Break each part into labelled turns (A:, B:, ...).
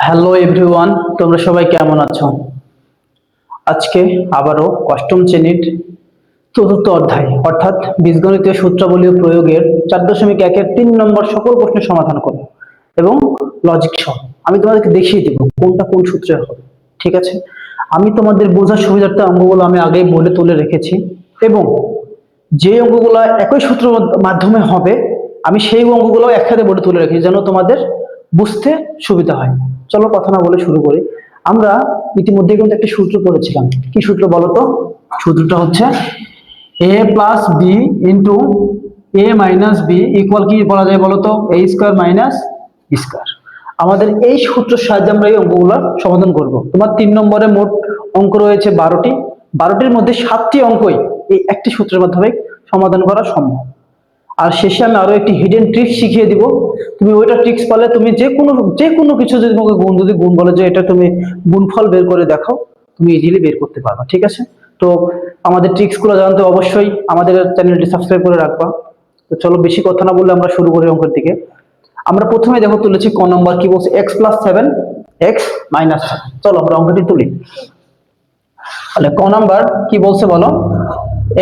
A: Hello everyone, তোমরা সবাই কেমন আছো? আজকে আবারও অষ্টম শ্রেণীর চতুর্থ অধ্যায় অর্থাৎ বীজগণিতীয় সূত্রাবলী ও প্রয়োগের 4.1-এর 3 নম্বর সকল প্রশ্নের সমাধান করব এবং লজিক সহ আমি তোমাদেরকে দেখিয়ে দিব কোনটা কোন সূত্রে হবে। ঠিক আছে, আমি তোমাদের বোঝার সুবিধার্থে অঙ্কগুলো আমি আগেই বোর্ডে তুলে রেখেছি এবং যে অঙ্কগুলো একই সূত্রের মাধ্যমে হবে আমি সেই অঙ্কগুলো একসাথে বোর্ডে তুলে রেখেছি যেন তোমাদের বুঝতে সুবিধা হয়। চলো কথা না বলে শুরু করি। আমরা ইতিমধ্যে কিন্তু একটা সূত্র পড়েছিলাম। কি সূত্র বলো তো? সূত্রটা হচ্ছে a plus B into A minus B equal কি বলা যায় বলো তো? A square minus B square. আমাদের এই সূত্রের সাহায্যে আমরা এই অঙ্কগুলোর সমাধান করব। তোমার 3 নম্বরে মোট অঙ্ক রয়েছে 12টি। 12টির মধ্যে 7টি অঙ্কই এই একটি সূত্রের মাধ্যমে সমাধান করা সম্ভব। আর শেষে আমি আরো একটি হিডেন ট্রিক্স শিখিয়ে দিব। তুমি ওইটা ট্রিক্স পারলে তুমি যে কোনো কিছু যদি তোমাকে গুণ বলে যে এটা তুমি গুণফল বের করে দেখাও, তুমি ইজিলি বের করতে পারবা। ঠিক আছে, তো আমাদের ট্রিক্স গুলো জানতে অবশ্যই আমাদের চ্যানেলটি সাবস্ক্রাইব করে রাখবা। তো চলো বেশি কথা না বললে আমরা শুরু করি অঙ্কের দিকে। আমরা প্রথমে দেখো তুলেছি ক নম্বর, কি বলছে? x plus 7 x minus 7। চলো আমরা অঙ্কটি তুলি। তাহলে ক নাম্বার কি বলছে বলো?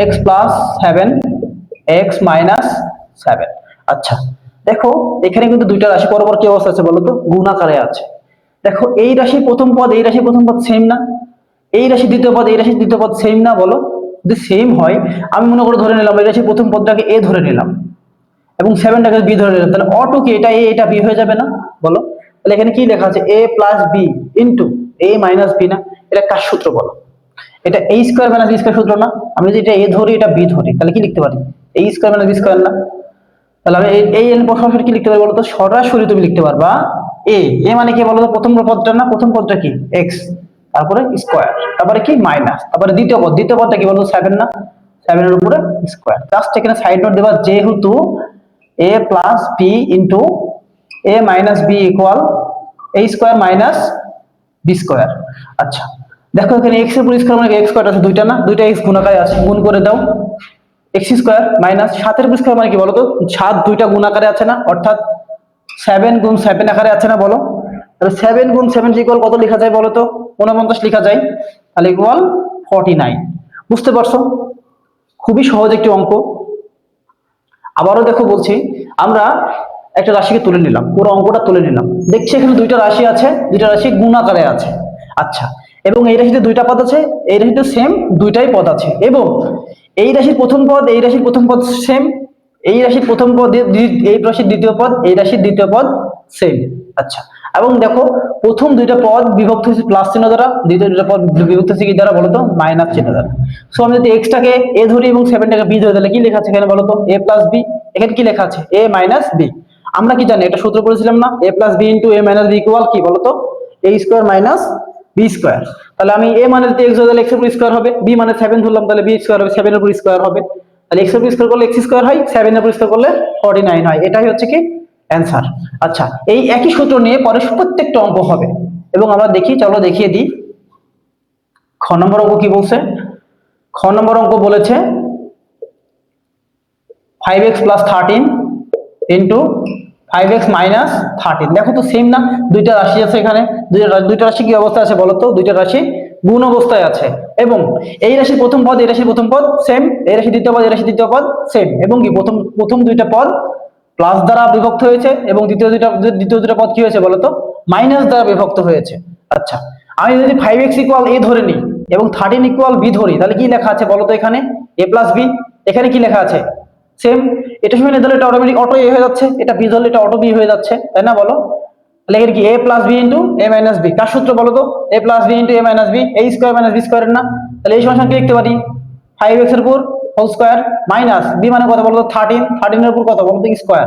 A: x plus 7 x minus 7। আচ্ছা, দেখো এখানে কিন্তু দুইটা রাশি পরপর কি অবস্থা আছে বলো তো? গুণ আকারে আছে। দেখো এই রাশির প্রথম পদ এই রাশির প্রথম পদ সেম না? এই রাশির দ্বিতীয় পদ এই রাশির দ্বিতীয় পদ সেম না? বলো, যদি সেম হয় আমি মনে করে ধরে নিলাম এই রাশির প্রথম পদটাকে a ধরে নিলাম এবং 7টাকে b ধরে নিলাম, তাহলে অটো কি এটা a এটা b হয়ে যাবে না? বলো, তাহলে এখানে কি লেখা আছে? a plus B into a minus B না? এটা কার সূত্র বলো? এটা a square minus b square সূত্র না? আমি যদি এটা a ধরি এটা b ধরি তাহলে কি লিখতে পারি? a square minus b square না? তাহলে আমি এই এন সরাসরি কি লিখতে পারি বলতো? সরাসরি তুমি লিখতে পারবা a। a মানে কি বলতো? প্রথম পদটা না? প্রথম পদটা কি? x, তারপরে স্কয়ার, তারপরে কি মাইনাস, তারপরে দ্বিতীয় পদটা কি বলতো? 7 না? 7 এর উপরে স্কয়ার। জাস্ট এখানে সাইড নোট দেবা যেহেতু a plus b into a minus b equal a square minus b square. আচ্ছা, দেখো এখানে x এর উপর স্কয়ার মানে x স্কয়ার আছে দুইটা না? দুইটা x গুণ আকারে আছে, গুণ করে দাও। x স্কয়ার মাইনাস 7 এর উপর স্কয়ার মানে কি বলো তো? 7 দুইটা গুণ আকারে আছে না? অর্থাৎ 7 গুণ 7 আকারে আছে না? বলো, তাহলে 7 গুণ 7 ইকুয়াল কত লেখা যায় বলো তো? 49 লেখা যায়, তাহলে ইকুয়াল 49। বুঝতে পারছো? খুবই সহজ একটি অঙ্ক। আবারও দেখো বলছি, আমরা একটা রাশিকে তুলে নিলাম, পুরো অঙ্কটা তুলে নিলাম। দেখছি এখানে দুইটা রাশি আছে, দুইটা রাশি গুণ আকারে আছে। আচ্ছা, এবং এই রাশিতে দুইটা পদ আছে, এই রাশিতে সেম দুইটাই পদ আছে, এবং এই রাশির প্রথম পদ এই রাশির প্রথম পদ সেম, এই রাশির প্রথম পদ এই রাশির দ্বিতীয় পদ এই রাশির দ্বিতীয় পদ সেম। আচ্ছা, এবং দেখো প্রথম দুইটা পদ বিভক্ত হয়েছে প্লাস চিহ্ন দ্বারা, দ্বিতীয় দুইটা পদ বিভক্ত হয়েছে কি দ্বারা বলতো? মাইনাস চিহ্ন দ্বারা। সো আমি যদি x টাকে a ধরি এবং 7টাকে b ধরি তাহলে কি লেখা আছে এখানে বলতো? a plus b। এখানে কি লেখা আছে? a minus b। আমরা কি জানি? এটা সূত্র পড়েছিলাম না? a plus b into a minus b equal কি বলতো? a square minus b square. তাহলে আমি a মানে যদি x ধরি তাহলে x এর উপর স্কোয়ার হবে, b মানে 7 ধরলাম তাহলে b স্কোয়ার হবে, 7 এর উপর স্কোয়ার হবে, তাহলে x এর উপর স্কোয়ার করলে x স্কোয়ার হয়, 7 এর উপর স্কোয়ার করলে 49 হয়। এটাই হচ্ছে কি অ্যান্সার। আচ্ছা, এই একই সূত্র নিয়ে পরে প্রত্যেকটা অঙ্ক হবে এবং আমরা দেখি, চলো দেখিয়ে দিই। খ নম্বর অঙ্ক কি বলছে? খ নম্বর অঙ্ক বলেছে 5x plus 13 into 5x minus 13। দেখো তো সেম না? দুইটা রাশি আছে এখানে, দুইটা রাশি কি অবস্থায় আছে বলো তো? দুইটা রাশি গুণ অবস্থায় আছে, এবং এই রাশির প্রথম পদ এই রাশির প্রথম পদ সেম, এই রাশির দ্বিতীয় পদ এই রাশির দ্বিতীয় পদ সেম, এবং কি প্রথম দুইটা পদ প্লাস দ্বারা বিভক্ত হয়েছে এবং দ্বিতীয় দুইটা পদ কি হয়েছে বলতো? মাইনাস দ্বারা বিভক্ত হয়েছে। আচ্ছা, আমি যদি 5x ইকুয়াল a ধরে নিই এবং 13 ইকুয়াল b ধরি তাহলে কি লেখা আছে বলতো? এখানে a প্লাস b, এখানে কি লেখা আছে? সেম। এটা শুনে ধরলে এটা অটোমেটিক অটো a হয়ে যাচ্ছে, এটা b ধরলে এটা অটো b হয়ে যাচ্ছে, তাই না? বলো, তাহলে এখানে কি a plus b into a minus b। কার সূত্র বলো তো? a plus b into a minus b, a square minus b square না? তাহলে এই সমান কি লিখতে পারি? 5x এর উপর হোল স্কোয়ার মাইনাস b মানে কত বলতো? 13 এর উপর কত বলতো? স্কোয়ার।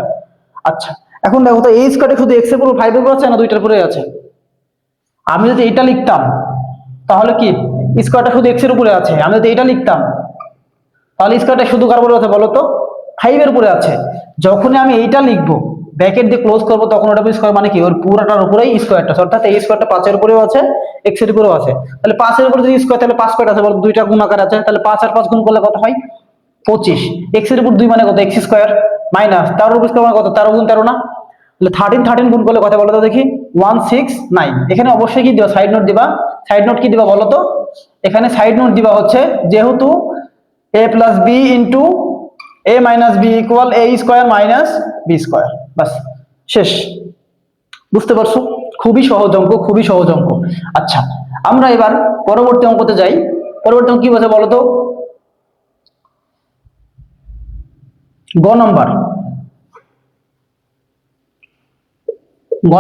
A: আচ্ছা, এখন দেখো তো এই স্কোয়ারটা শুধু x এর উপর 5 এর উপর আছে না দুইটার উপরে আছে? আমি যদি এটা লিখতাম তাহলে কি স্কোয়ারটা শুধু x এর উপরে আছে, আমি যদি এটা লিখতাম তাহলে স্কোয়ারটা শুধু কার উপরে আছে বলতো? 5 এর উপরে আছে। যখনই আমি এইটা লিখবো ব্র্যাকেট দিয়ে ক্লোজ করবো তখন ওটা স্কোয়ার মানে কি ওর পুরোটার উপরেই স্কোয়ারটা, অর্থাৎ এই স্কোয়ারটা 5 এর উপরেও আছে x এর উপরেও আছে। তাহলে 5 এর উপরে যদি স্কোয়ার তাহলে 5 কয়টা আছে বল? দুইটা গুণ আকার আছে, তাহলে 5 আর 5 গুণ করলে কত হয়? 25। x এর উপর 2 মানে কত? x স্কোয়ার মাইনাস তার উপর স্কোয়ার মানে কত? 13 গুণ 13 না? তাহলে 13 গুণ করলে কত বলো তো দেখি? 169। এখানে অবশ্যই কি দিবা, সাইড নোট দিবা। সাইড নোট কি দিবা বলো তো? এখানে সাইড নোট দিবা হচ্ছে যেহেতু a plus B into a minus B equal a square minus B square. বাস, শেষ। বুঝতে পারছো? খুবই সহজ অঙ্ক, খুবই সহজ অঙ্ক। আচ্ছা, আমরা এবার পরবর্তী অঙ্কতে যাই। পরবর্তী অঙ্ক কি বলছে বলো তো? গ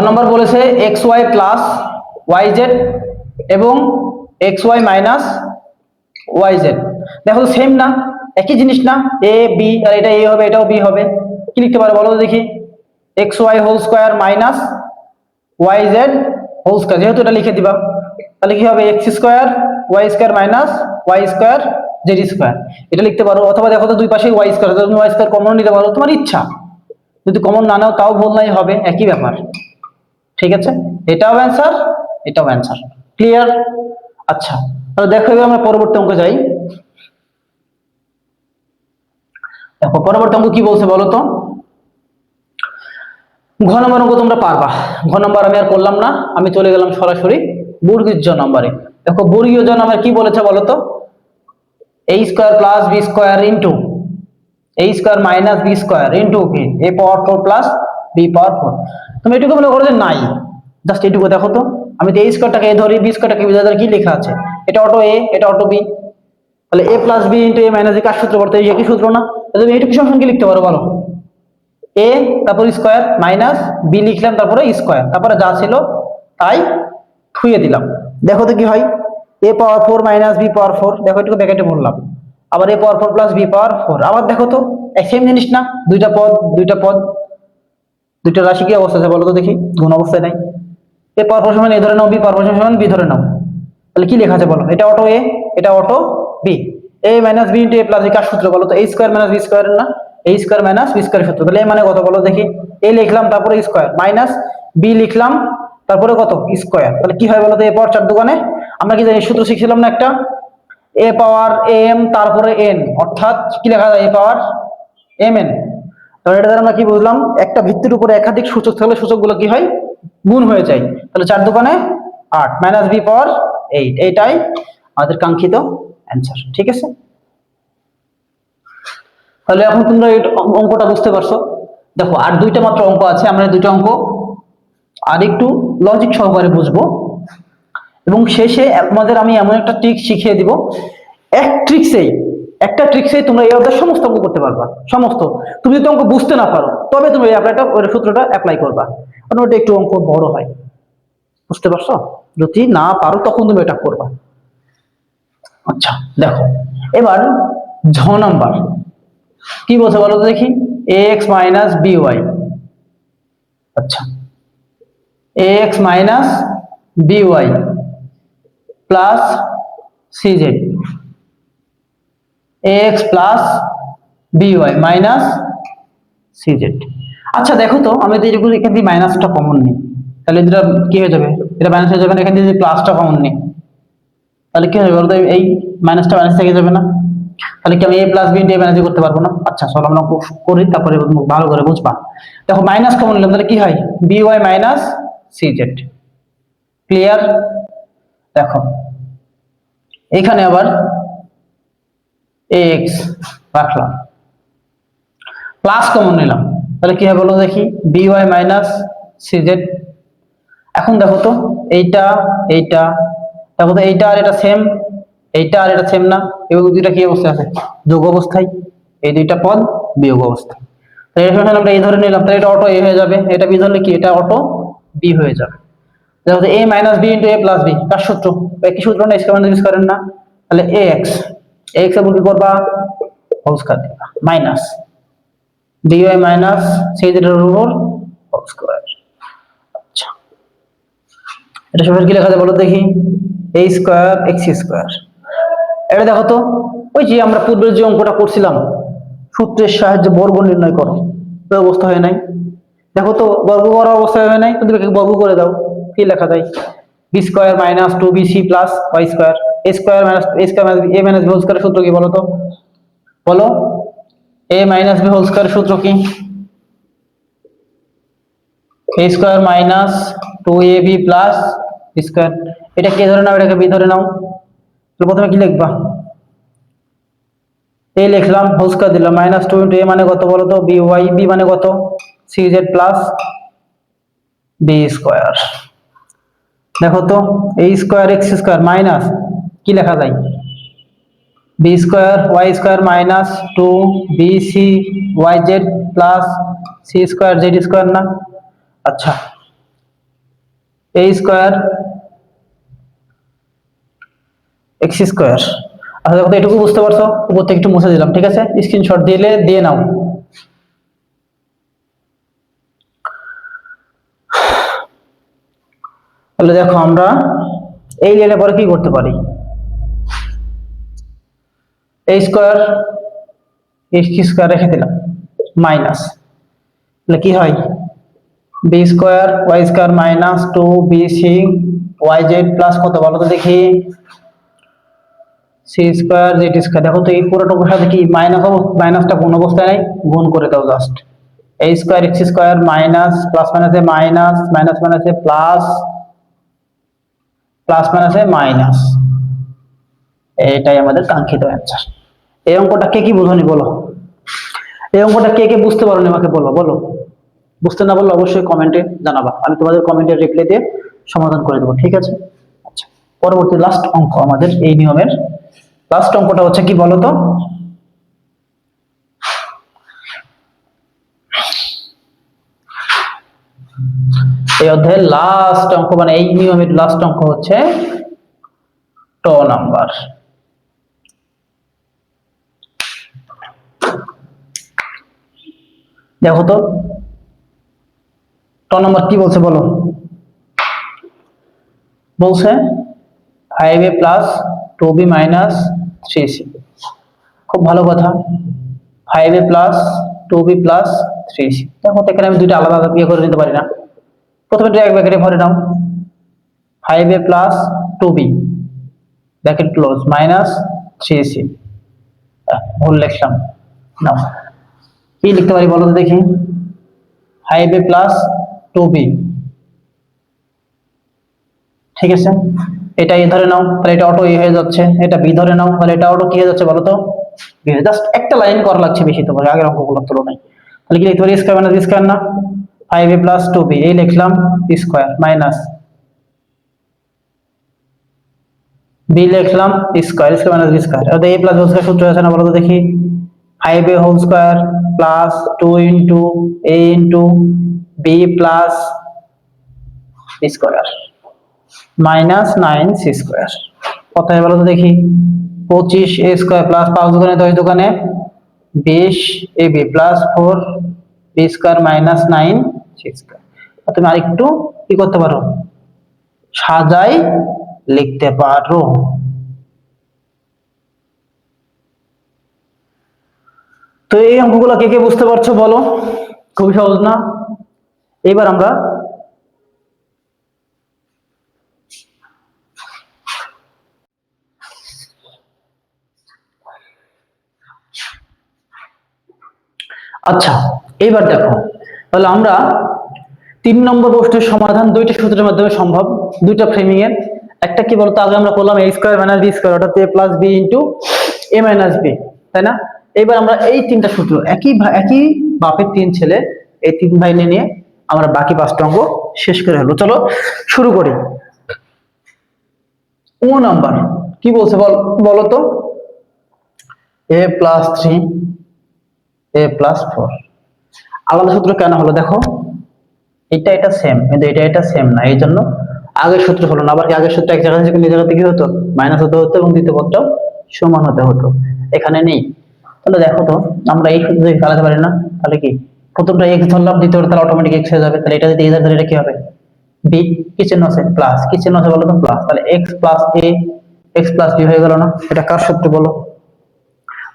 A: নম্বর বলেছে X Y plus Y Z এবং X Y minus Y Z. দেখো তো সেম না, একই জিনিস না? এ বি, আর এটা এ হবে, এটাও বি হবে। কি লিখতে পারো বলো তো দেখি? X Y whole square minus Y Z whole square. যেহেতু এটা লিখে দিবা, তাহলে কি হবে? X square Y square minus Y square Z square. এটা লিখতে পারো। অথবা দেখো তো দুই পাশে ওয়াই স্কোয়ার, তুমি ওয়াই স্কোয়ার কমন নিতে পারো, তোমার ইচ্ছা। যদি কমন না নাও তাও ভুল নাই, হবে একই ব্যাপার। ঠিক আছে, এটাও অ্যান্সার, এটাও অ্যান্সার। ক্লিয়ার? আচ্ছা, তাহলে দেখো এবার আমরা পরবর্তী অঙ্কে যাই। দেখো পরবর্তী অঙ্ক কি বলছে বলো তো? ঘ নম্বর অঙ্ক তোমরা পারবা। ঘ নম্বর আমি আর করলাম না, আমি চলে গেলাম সরাসরি বর্গীয় জ নম্বরে। দেখো বর্গীয় জ নম্বর কি বলেছে বলো তো? a square plus B square into a square minus B square into কি a power 4 plus b power 4। তুমি এটুকু মনে করো যে নাই, জাস্ট এটুকু দেখো তো। আমি তো a স্কোয়ারটাকে a ধরি, b স্কোয়ারটাকে b ধরি, কি লেখা আছে? এটা অটো a, এটা অটো b। তাহলে a plus b into a minus b কার সূত্র বলতে? এই একই সূত্র না? তুমি এটুকু সমান কি লিখতে পারো বলো? a তারপর স্কোয়ার মাইনাস b লিখলাম, তারপরে স্কোয়ার, তারপরে যা ছিল তাই থুয়ে দিলাম। দেখো তো কি হয়? a power 4 minus b power 4। দেখো এটুকু ব্র্যাকেটে বললাম। আবার a power 4 plus b power 4। আবার দেখো তো সেম জিনিস না? দুইটা পদ, দুইটা রাশি কি অবস্থা আছে বলো তো দেখি? গুণ অবস্থায় নাই। a পাওয়ার 4 সমান a ধরে নাও, b পাওয়ার 4 সমান b ধরে নাও। তাহলে কি লেখা আছে বলো? এটা অটো a, এটা auto b। a minus b into a plus b কার সূত্র বলো তো? a square minus b square না? a square minus b square সূত্র। তাহলে a মানে কত বলো দেখি? a লিখলাম, তারপরে স্কোয়ার, মাইনাস b লিখলাম, তারপরে কত? স্কোয়ার। তাহলে কি হয় বলো তো? a পাওয়ার 4 দোকানে আমরা কি জানি? সূত্র শিখছিলাম না একটা? a পাওয়ার m তারপরে n, অর্থাৎ কি লেখা যায়? a power mn। তাহলে এটা দ্বারা আমরা কি বুঝলাম? একটা ভিত্তির উপরে একাধিক সূচক থাকলে সূচকগুলো কি হয়? গুণ হয়ে যায়। তাহলে 4 দোকানে 8 মাইনাস b পাওয়ার 8, এইটাই আমাদের কাঙ্ক্ষিত অ্যান্সার। ঠিক আছে, তাহলে এখন তোমরা এই অঙ্কটা বুঝতে পারছো। দেখো আর দুইটা মাত্র অঙ্ক আছে, আমরা দুইটা অঙ্ক আর একটু লজিক সহকারে বুঝবো, এবং শেষে তোমাদের আমি এমন একটা ট্রিক শিখিয়ে দিব, একটা ট্রিক্সেই তোমরা এই অধ্যায় সমস্ত অঙ্ক করতে পারবা। সমস্ত, তুমি যদি অঙ্ক বুঝতে না পারো তবে তুমি এই সূত্রটা অ্যাপ্লাই করবা, কারণ ওটা একটু অঙ্ক বড় হয়। বুঝতে পারছো? যদি না পারো তখন তুমি এটা করবা। আচ্ছা দেখো এবার ঝ নাম্বার কি বলছে বলো তো দেখি? ax minus by। আচ্ছা, ax minus by plus cz, ax plus by minus cz। আচ্ছা দেখো তো, আমি যদি এখান থেকে মাইনাসটা কমন নিই তাহলে এটা কি হয়ে যাবে? এটা মাইনাস হয়ে যাবে না? এখান থেকে যদি প্লাসটা কমন নিই তাহলে কি হবে বলতো? এই মাইনাসটা মাইনাস থেকে যাবে না? তাহলে কি আমি a plus b into a minus করতে পারবো না? আচ্ছা চলো আমরা করি, তারপরে ভালো করে বুঝবা। দেখো মাইনাস কমন নিলাম, তাহলে কি হয়? by minus cz। ক্লিয়ার? দেখো এখানে আবার ax রাখলাম, প্লাস কমন নিলাম, তাহলে কি হবে বলো দেখি? by minus cz। এখন দেখো তো এইটা এইটা, দেখো তো এইটা আর এটা সেম, এইটা আর এটা সেম না? এবং দুইটা কি অবস্থায় আছে? যোগ অবস্থায়। এই দুইটা পদ বিয়োগ অবস্থায়। তাহলে এখানে আমরা এই ধরে নিলাম, তাহলে এটা অটো a হয়ে যাবে, এটা বি ধরলে কি? এটা অটো b হয়ে যাবে। দেখো a minus b into a plus b কার সূত্র? একই সূত্র না? স্কয়ার মাইনাস স্কয়ার না? তাহলে ax এর কি করবা? হোল স্কয়ার দিবা, মাইনাস by মাইনাস cz এর উপর হোল স্কয়ার। আচ্ছা এটা সমান কি লেখা যায় বলো দেখি? a square x square. এটা দেখো তো, ওই যে আমরা পূর্বের যে অঙ্কটা করছিলাম, সূত্রের সাহায্যে বর্গ নির্ণয় করো, ওই অবস্থা হয় নাই? দেখো তো বর্গ করার অবস্থা হয় নাই? তুমি বর্গ করে দাও, কি লেখা যায়? B square minus 2bc plus y square. a square minus a square minus a minus b whole square সূত্র কি বলো তো? বলো, a minus b whole square সূত্র কি? A square minus 2ab plus square. এটা কে ধরে নাও, এটাকে বি ধরে নাও। তো প্রথমে কি লিখবা, এ লিখলাম, হোল স্কয়ার দিলাম, মাইনাস 2 ইন্টু এ মানে কত বলো তো, বি ওয়াই, বি মানে কত cz প্লাস বি স্কয়ার। দেখো তো A square X square minus কি লেখা যায়, B square Y square minus 2 B C Y Z plus C square Z square না। আচ্ছা, এ স্কয়ার এক্স স্কয়ার। আচ্ছা দেখো তো এটুকু বুঝতে পারছো, উপর থেকে একটু মুছে দিলাম, ঠিক আছে, স্ক্রিনশট দিলে দিয়ে নাও। তাহলে দেখো আমরা এই লাইনের পরে কি করতে পারি, এ স্কয়ার এক্স স্কয়ার রেখে দিলাম মাইনাস, তাহলে কি হয়, B square Y square minus 2 B C Y Z plus কত বলো তো দেখি, সি স্কয়ার জেড স্কয়ার। দেখো তো এই পুরোটার সাথে কি মাইনাস, মাইনাসটা গুণ অবস্থায় নাই, গুণ করে দাও just. A square X square minus plus মাইনাসে মাইনাস, মাইনাস মাইনাসে প্লাস, প্লাস মাইনাসে মাইনাস, এটাই আমাদের কাঙ্ক্ষিত অ্যান্সার। এই অঙ্কটা কে কি বুঝনি বলো, এই অঙ্কটা কে কে বুঝতে পারোনি আমাকে বলো, বলো বুঝতে না বললে অবশ্যই কমেন্টে জানাবা, আমি তোমাদের কমেন্টের রিপ্লাই দিয়ে সমাধান করে দেবো, ঠিক আছে। আচ্ছা, পরবর্তী লাস্ট অঙ্ক আমাদের এই নিয়মের লাস্ট অঙ্কটা হচ্ছে কি বলতো, এই অধ্যায়ের লাস্ট অঙ্ক মানে এই নিয়মের লাস্ট অঙ্ক হচ্ছে ট নাম্বার। দেখো তো ট নাম্বার কি বলছে বলো, বলছে 5a plus 2b minus 3c। খুব ভালো কথা, 5a plus 2b plus 3c। দেখো তো এখানে আমি দুইটা আলাদা আলাদা বিয়ে করে নিতে পারি না, প্রথমে এক ব্র্যাকেটে ভরে নাও, 5a plus 2b bracket close minus 3c, ভুল লিখলাম, নাও কি লিখতে পারি বলো তো দেখি, 5a প্লাস 2b, ঠিক আছে, এটা এ ধরে নাও, তাহলে এটা অটো এ হয়ে যাচ্ছে, এটা বি ধরে নাও, তাহলে এটা অটো কি হয়ে যাচ্ছে বলো তো, বি। জাস্ট একটা লাইন করা লাগছে বেশি তোমার আগের অঙ্কগুলোর তুলনায়। তাহলে কি লিখতে পারি, স্কয়ার মাইনাস বি স্কয়ার না, 5a প্লাস 2b এই লিখলাম স্কয়ার মাইনাস বি লিখলাম square, square minus B square. অর্থাৎ a প্লাস বি স্কয়ার সূত্র আছে না বলো তো দেখি, 5a whole square plus 2 into a into b plus B square minus 9c square. কথায় বলো তো দেখি, 25 a স্কয়ার প্লাস 5 দোকানে 10 দোকানে 20 ab plus 4 b square minus 9c square. তুমি আরেকটু কি করতে পারো, সাজাই লিখতে পারো। তো এই অঙ্কগুলো কে কে বুঝতে পারছো বলো, খুবই সহজ না। এবার আমরা আচ্ছা এইবার দেখো, তাহলে আমরা 3 নম্বর প্রশ্নের সমাধান দুইটা সূত্রের মাধ্যমে সম্ভব, দুইটা ফ্রেমিং এর। একটা কি বলতো, আগে আমরা করলাম a square minus b square, অর্থাৎ a plus b into a minus b, তাই না। এবার আমরা এই তিনটা সূত্র একই বাপের তিন ছেলে, এই তিন ভাই নিয়ে আমরা বাকি 5টা অঙ্ক শেষ করে হলো। চলো শুরু করি। ও নাম্বার কি বলছে বলো তো, a প্লাস 3 a প্লাস 4। আলাদা সূত্র কেন হলো দেখো, এটা সেম কিন্তু এটা সেম না, এই জন্য আগের সূত্র হলো না। আবার কি আগের সূত্র এক জায়গা থেকে নিজ জায়গা থেকে হতো, মাইনাস হতে হতো এবং দ্বিতীয় পদটাও সমান হতে হতো, এখানে নেই। তাহলে দেখো তো আমরা এই সূত্র থেকে ফেলাতে পারি না, তাহলে কি প্রথমটা x ধরলাম, দ্বিতীয়টা তাহলে অটোমেটিক x হয়ে যাবে, তাহলে এটা যদি a ধরে তাহলে এটা কি হবে b, কি চিহ্ন আছে প্লাস, কি চিহ্ন আছে বলো তো প্লাস, তাহলে x plus a x plus b হয়ে গেল না। এটা কার সূত্র বলো,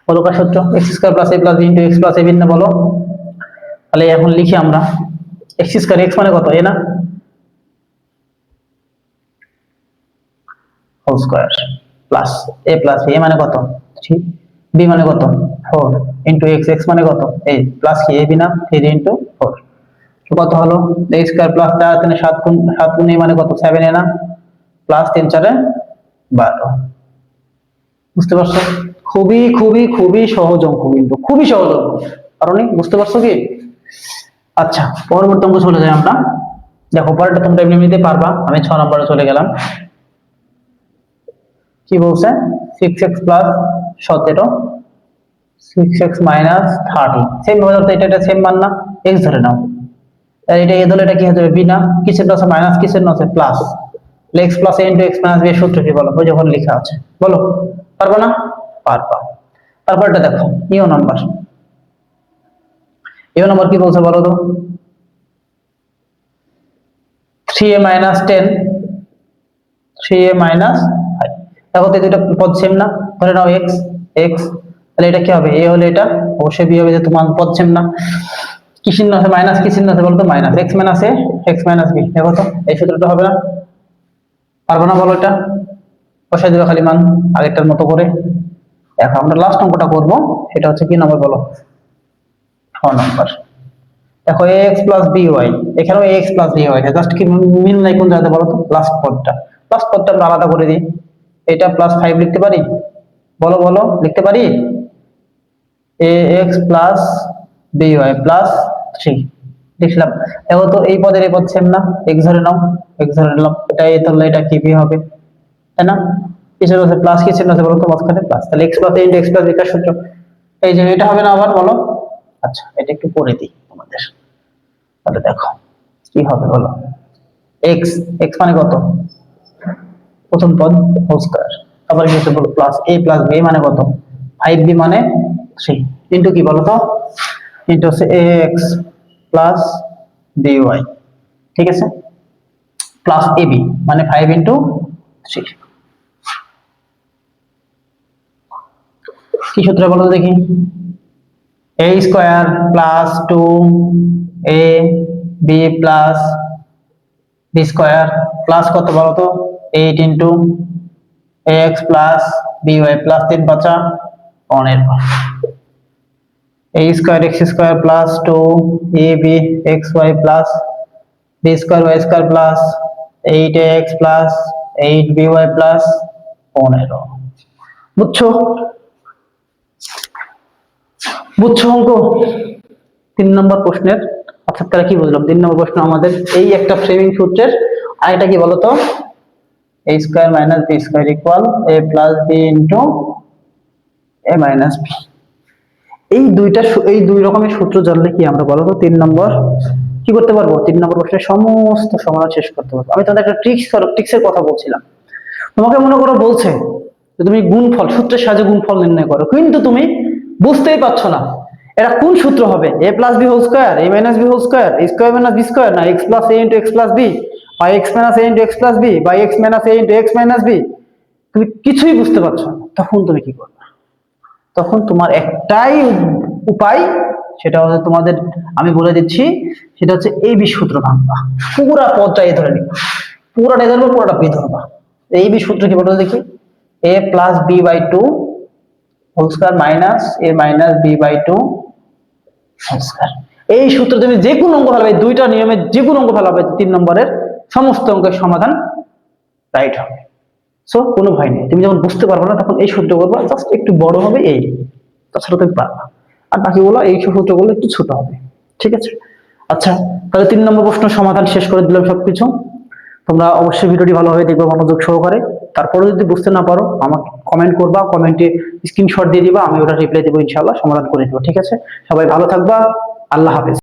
A: বলো কার সূত্র, x square plus a plus b into x plus a b না বলো। তাহলে এখন লিখি আমরা, x স্কয়ার x মানে কত a না, whole square plus a plus b a মানে কত 3, b মানে কত 4 ইনটু x, x মানে কত a প্লাস কি a b না 3 ইনটু 4, কত হলো a স্কয়ার প্লাস 4 3 7 গুণ 7 গুণ a মানে কত 7 a না প্লাস 3 4 12। বুঝতে পারছো? খুবই খুবই খুবই সহজ অঙ্ক, কিন্তু খুবই সহজ অঙ্ক, কারণ বুঝতে পারছো কি? আচ্ছা, পরবর্তী অঙ্ক চলে যাই আমরা। দেখো পরেরটা তোমরা এমনিতে পারবা, আমি 6 নম্বরে চলে গেলাম। কি বলছে? 6x plus 17 6x minus 30, same ভাবে এটা সেম মান না, x ধরে নাও। এটা এ ধরলে এটা কি হয়ে যাবে? b না, কিসের আছে মাইনাস, কিসের আছে plus, x plus a into x minus b এর সূত্র কি বলো? ওই যখন লেখা আছে, বলো পারবা না? পারবা। তারপরটা দেখো ইও নাম্বার, ইও নাম্বার কি বলছে বলো তো? 3a minus 10 3a minus 5। দেখো তো দুটো পদ সেম না, ধরে নাও x x, তাহলে এটা কি হবে? a হলে এটা অবশ্যই b হবে, যে তোমার পদ সেম না। কি চিহ্ন আছে? মাইনাস কি চিহ্ন আছে বলো তো? Minus, x minus a x minus b। দেখো তো এই সূত্রটা হবে না? পারবো না বলো? এটা বসাই দেবে খালি মান আগেরটার মতো করে। এখন আমরা লাস্ট অঙ্কটা করব, সেটা হচ্ছে কি নম্বর বলো? 6 নম্বর। দেখো ax প্লাস by, এখানেও ax প্লাস by আছে, জাস্ট কি মিল নাই কোন জায়গাতে বলো তো? লাস্ট পদটা, লাস্ট পদটা আমরা আলাদা করে দিই। এটা প্লাস 5 লিখতে পারি? বলো বলো, লিখতে পারি? ax প্লাস by প্লাস 3 লিখলাম। দেখো তো এই পদের এই পদ সেম না, x ধরে নাও, x ধরে নিলাম, এটা a ধরলে এটা কি b হবে, তাই না? কিসের আছে প্লাস, কিসের আছে বলো তো? মাঝখানে প্লাস, তাহলে x plus a into x plus b কার সূত্র? এই যে এটা হবে না আবার বলো? আচ্ছা, এটা একটু পড়ে দিই তোমাদের, তাহলে দেখো কি হবে বলো? x x মানে কত? প্রথম পদ হোল স্কয়ার, আবার কি হচ্ছে বলো? প্লাস a প্লাস b মানে কত? 5b মানে 3 ইনটু কি বলো তো? ইনটু হচ্ছে ax প্লাস by, ঠিক আছে? প্লাস ab মানে 5 ইনটু 3। কি সূত্র বলো তো দেখি? a square plus 2ab plus b square plus কত বলো তো? 8 into ax plus by plus 3 5 15। a square x square plus 2ab xy plus b square y square plus 8ax plus 8by plus 15। বুঝছো? বুঝছো অঙ্ক? 3 নম্বর প্রশ্নের, অর্থাৎ তারা কি বুঝলাম? 3 নম্বর প্রশ্ন আমাদের এই একটা ফ্রেমিং সূত্রের, আর এটা কি বলতো? a square minus b square equal a plus b into a minus b। এই দুই রকমের সূত্র জানলে কি আমরা বলতো 3 নম্বর কি করতে পারবো? 3 নম্বর প্রশ্নের সমস্ত সমাধান শেষ করতে পারবো। আমি তোমাদের একটা ট্রিক্সের কথা বলছিলাম। তোমাকে মনে করো বলছে যে তুমি গুণফল সূত্রের সাহায্যে গুণফল নির্ণয় করো, কিন্তু তুমি বুঝতেই পারছো না এটা কোন সূত্র হবে? a plus b whole square, a minus b whole square, a square minus b square, না x plus a into x plus b, বা x minus a into x plus b, বা x minus a into x minus b। তুমি কিছুই বুঝতে পারছো না, তখন তুমি কি করবে? তখন তোমার একটাই উপায়, সেটা হচ্ছে তোমাদের আমি বলে দিচ্ছি, সেটা হচ্ছে এই বি সূত্র ভাঙবা। পুরা পদটা এ ধরে নিবা, পুরাটা এ ধরবা, পুরোটা বি ধরবা। এই বি সূত্র কি বলতো দেখি? a plus b by 2 whole square minus a minus b by 2 whole square. এই সূত্র তুমি যে কোনো অঙ্ক ফেলাবে, দুইটা নিয়মে যে কোনো অঙ্ক ফেলাবে 3 নম্বরের সমস্ত অঙ্কের সমাধান রাইট হবে। সো কোনো ভয় নেই, তুমি যখন বুঝতে পারবে না তখন এই সূত্র করবা, জাস্ট একটু বড় হবে, এই তাছাড়া তুমি পারবা। আর বাকিগুলো এই সূত্রগুলো একটু ছোট হবে, ঠিক আছে? আচ্ছা, তাহলে 3 নম্বর প্রশ্ন সমাধান শেষ করে দিলাম সবকিছু। তোমরা অবশ্যই ভিডিওটি ভালোভাবে দেখবে মনোযোগ সহকারে। তারপরে যদি বুঝতে না পারো আমাকে কমেন্ট করবা, কমেন্টে স্ক্রিনশট দিয়ে দিবা, আমি ওটা রিপ্লাই দেবো, ইনশাআল্লাহ সমাধান করে দেবো, ঠিক আছে? সবাই ভালো থাকবা, আল্লাহ হাফেজ।